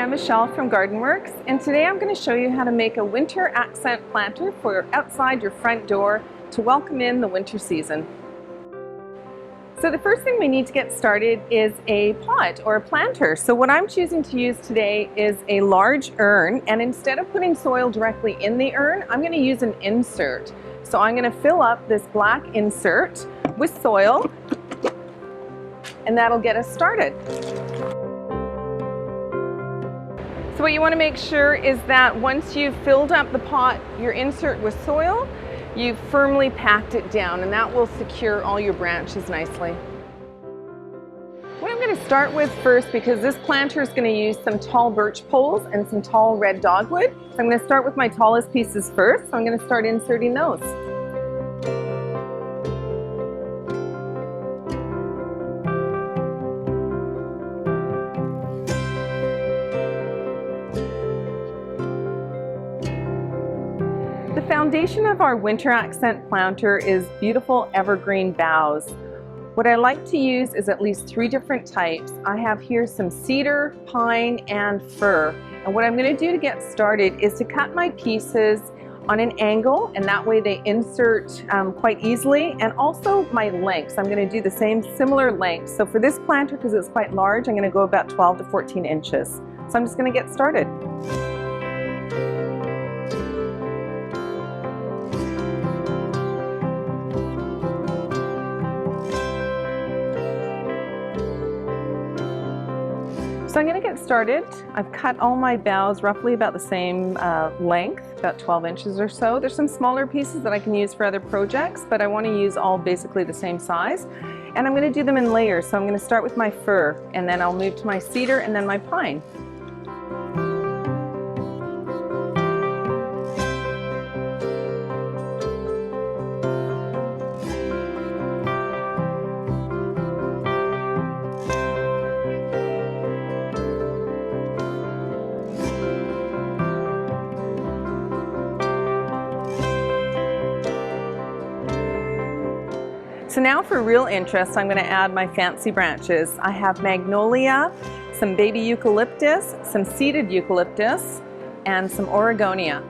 I'm Michelle from Gardenworks, and today I'm going to show you how to make a winter accent planter for outside your front door to welcome in the winter season. So the first thing we need to get started is a pot or a planter. So what I'm choosing to use today is a large urn, and instead of putting soil directly in the urn, I'm going to use an insert. So I'm going to fill up this black insert with soil, and that'll get us started. So what you want to make sure is that once you've filled up the pot, your insert with soil, you've firmly packed it down, and that will secure all your branches nicely. What I'm going to start with first, because this planter is going to use some tall birch poles and some tall red dogwood, so I'm going to start with my tallest pieces first. So I'm going to start inserting those. The foundation of our winter accent planter is beautiful evergreen boughs. What I like to use is at least 3 different types. I have here some cedar, pine, and fir. And what I'm going to do to get started is to cut my pieces on an angle, and that way they insert quite easily, and also my lengths. I'm going to do the same similar length. So for this planter, because it's quite large, I'm going to go about 12 to 14 inches. So I'm just going to get started. So I'm going to get started. I've cut all my boughs roughly about the same length, about 12 inches or so. There's some smaller pieces that I can use for other projects, but I want to use all basically the same size. And I'm going to do them in layers. So I'm going to start with my fir, and then I'll move to my cedar, and then my pine. So now for real interest, I'm going to add my fancy branches. I have magnolia, some baby eucalyptus, some seeded eucalyptus, and some oregonia.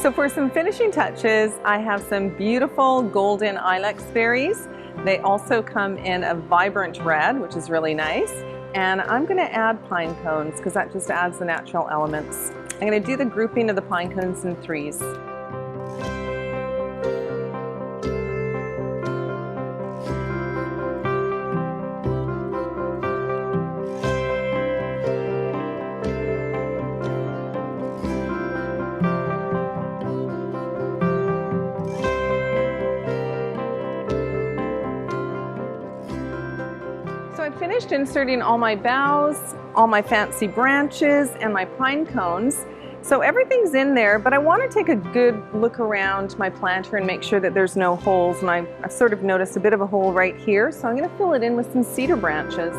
So for some finishing touches, I have some beautiful golden ilex berries. They also come in a vibrant red, which is really nice. And I'm going to add pine cones because that just adds the natural elements. I'm going to do the grouping of the pine cones in 3s. So I finished inserting all my boughs, all my fancy branches, and my pine cones. So everything's in there, but I want to take a good look around my planter and make sure that there's no holes. And I've sort of noticed a bit of a hole right here, so I'm going to fill it in with some cedar branches.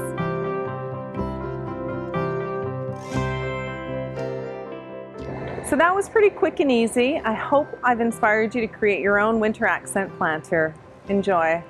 So that was pretty quick and easy. I hope I've inspired you to create your own winter accent planter. Enjoy.